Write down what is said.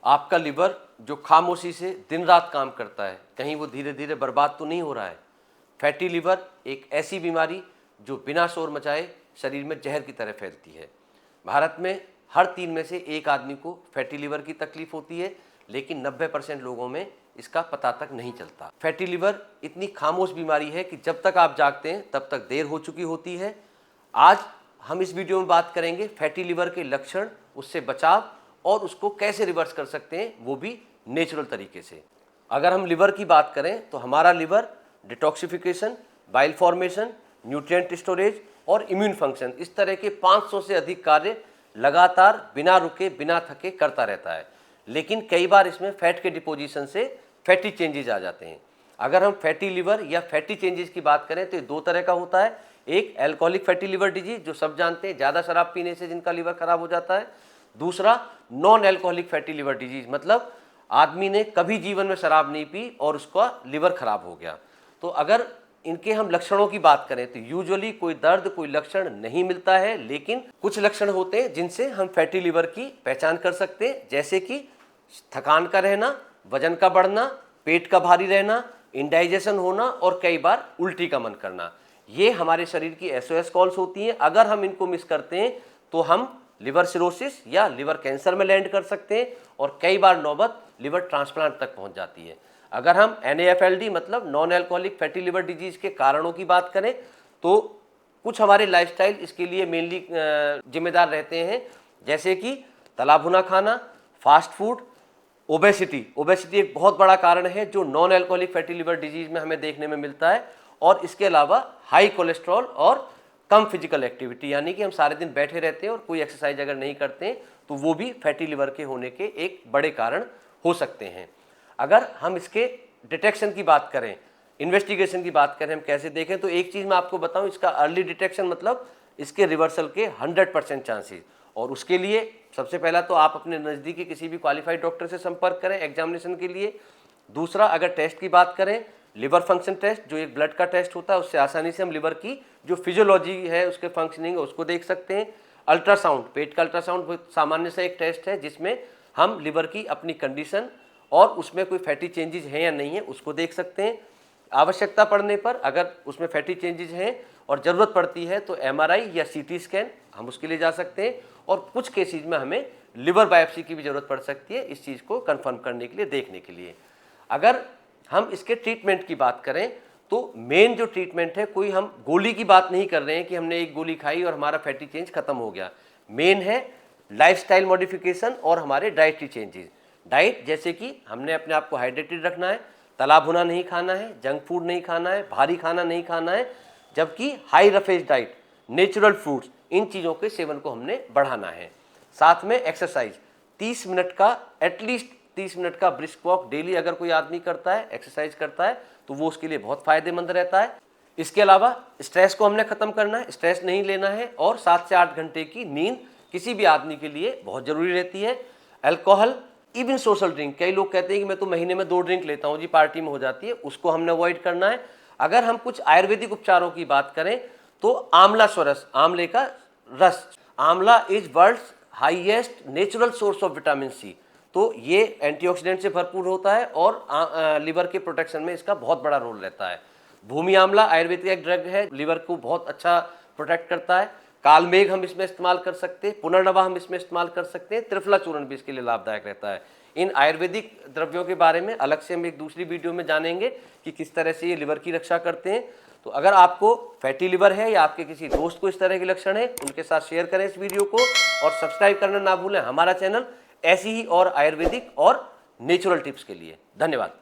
आपका लिवर जो खामोशी से दिन रात काम करता है, कहीं वो धीरे धीरे बर्बाद तो नहीं हो रहा है। फैटी लिवर एक ऐसी बीमारी जो बिना शोर मचाए शरीर में जहर की तरह फैलती है। भारत में हर 3 में से 1 आदमी को फैटी लिवर की तकलीफ होती है, लेकिन 90% लोगों में इसका पता तक नहीं चलता। फैटी लिवर इतनी खामोश बीमारी है कि जब तक आप जागते हैं तब तक देर हो चुकी होती है। आज हम इस वीडियो में बात करेंगे फैटी लिवर के लक्षण, उससे बचाव और उसको कैसे रिवर्स कर सकते हैं, वो भी नेचुरल तरीके से। अगर हम लिवर की बात करें तो हमारा liver detoxification, bile formation, nutrient storage और इम्यून फंक्शन, इस तरह के 500 से अधिक कार्य लगातार बिना रुके बिना थके करता रहता है। लेकिन कई बार इसमें फैट के डिपोजिशन से फैटी चेंजेस आ जाते हैं। अगर हम फैटी लिवर या फैटी चेंजेस की बात करें तो ये 2 तरह का होता है। एक अल्कोहलिक फैटी लिवर डिजीज, जो सब जानते हैं, ज़्यादा शराब पीने से जिनका लिवर खराब हो जाता है। दूसरा non alcoholic fatty liver disease, मतलब आदमी ने कभी जीवन में शराब नहीं पी और उसका लिवर खराब हो गया। तो अगर इनके हम लक्षणों की बात करें तो यूजुअली कोई दर्द, कोई लक्षण नहीं मिलता है, लेकिन कुछ लक्षण होते हैं जिनसे हम फैटी लिवर की पहचान कर सकते हैं, जैसे कि थकान का रहना, वजन का बढ़ना, पेट का भारी रहना, इंडाइजेशन होना और कई बार उल्टी का मन करना। ये हमारे शरीर की SOS कॉल्स होती हैं। अगर हम इनको मिस करते हैं तो हम लिवर सिरोसिस या लिवर कैंसर में लैंड कर सकते हैं और कई बार नौबत लिवर ट्रांसप्लांट तक पहुंच जाती है। अगर हम NAFLD मतलब non alcoholic fatty liver disease के कारणों की बात करें तो कुछ हमारे लाइफस्टाइल इसके लिए मेनली जिम्मेदार रहते हैं, जैसे कि तला भुना खाना, फास्ट फूड, ओबेसिटी एक बहुत बड़ा कारण है जो non alcoholic fatty liver disease में हमें देखने में मिलता है। और इसके अलावा हाई कोलेस्ट्रॉल और कम फिजिकल एक्टिविटी, यानी कि हम सारे दिन बैठे रहते हैं और कोई एक्सरसाइज अगर नहीं करते हैं तो वो भी फैटी लिवर के होने के एक बड़े कारण हो सकते हैं। अगर हम इसके डिटेक्शन की बात करें, इन्वेस्टिगेशन की बात करें, हम कैसे देखें, तो एक चीज़ मैं आपको बताऊं, इसका अर्ली डिटेक्शन मतलब इसके रिवर्सल के 100% चांसेस। और उसके लिए सबसे पहला तो आप अपने नज़दीकी किसी भी क्वालिफाइड डॉक्टर से संपर्क करें एग्जामिनेशन के लिए। दूसरा, अगर टेस्ट की बात करें, लिवर फंक्शन टेस्ट जो एक ब्लड का टेस्ट होता है, उससे आसानी से हम लिवर की जो फिजियोलॉजी है, उसके फंक्शनिंग है, उसको देख सकते हैं। अल्ट्रासाउंड, पेट का अल्ट्रासाउंड सामान्य से एक टेस्ट है जिसमें हम लिवर की अपनी कंडीशन और उसमें कोई फैटी चेंजेस हैं या नहीं है उसको देख सकते हैं। आवश्यकता पड़ने पर अगर उसमें फैटी चेंजेस हैं और ज़रूरत पड़ती है तो MRI या CT स्कैन हम उसके लिए जा सकते हैं। और कुछ केसेज में हमें लिवर बायोप्सी की भी ज़रूरत पड़ सकती है इस चीज़ को कंफर्म करने के लिए, देखने के लिए। अगर हम इसके ट्रीटमेंट की बात करें तो मेन जो ट्रीटमेंट है, कोई हम गोली की बात नहीं कर रहे हैं कि हमने एक गोली खाई और हमारा फैटी चेंज खत्म हो गया। मेन है लाइफस्टाइल मॉडिफिकेशन और हमारे डाइटरी चेंजेस। डाइट, जैसे कि हमने अपने आप को हाइड्रेटेड रखना है, तला भुना नहीं खाना है, जंक फूड नहीं खाना है, भारी खाना नहीं खाना है, जबकि high roughage diet, natural fruits, इन चीज़ों के सेवन को हमने बढ़ाना है। साथ में एक्सरसाइज, 30 मिनट का, एटलीस्ट 30 मिनट का ब्रिस्क वॉक डेली अगर कोई आदमी करता है, एक्सरसाइज करता है, तो वो उसके लिए बहुत फायदेमंद रहता है। इसके अलावा स्ट्रेस को हमने खत्म करना है, स्ट्रेस नहीं लेना है और 7 से 8 घंटे की नींद किसी भी आदमी के लिए बहुत जरूरी रहती है। अल्कोहल, इवन सोशल ड्रिंक, कई लोग कहते हैं कि मैं तो महीने में 2 ड्रिंक लेता हूँ जी, पार्टी में हो जाती है, उसको हमने अवॉइड करना है। अगर हम कुछ आयुर्वेदिक उपचारों की बात करें तो आंवला स्वरस, आंवले का रस, amla is world's highest natural source of vitamin C. तो ये एंटीऑक्सीडेंट से भरपूर होता है और लिवर के प्रोटेक्शन में इसका बहुत बड़ा रोल रहता है। भूमि आंवला आयुर्वेदिक एक ड्रग है, लिवर को बहुत अच्छा प्रोटेक्ट करता है। कालमेघ हम इसमें इस्तेमाल कर सकते हैं, पुनर्नवा हम इसमें इस्तेमाल कर सकते हैं, त्रिफला चूर्ण भी इसके लिए लाभदायक रहता है। इन आयुर्वेदिक द्रव्यों के बारे में अलग से हम एक दूसरी वीडियो में जानेंगे कि किस तरह से ये लिवर की रक्षा करते हैं। तो अगर आपको फैटी लिवर है या आपके किसी दोस्त को इस तरह के लक्षण है, उनके साथ शेयर करें इस वीडियो को और सब्सक्राइब करना ना भूलें हमारा चैनल ऐसी ही और आयुर्वेदिक और नेचुरल टिप्स के लिए। धन्यवाद।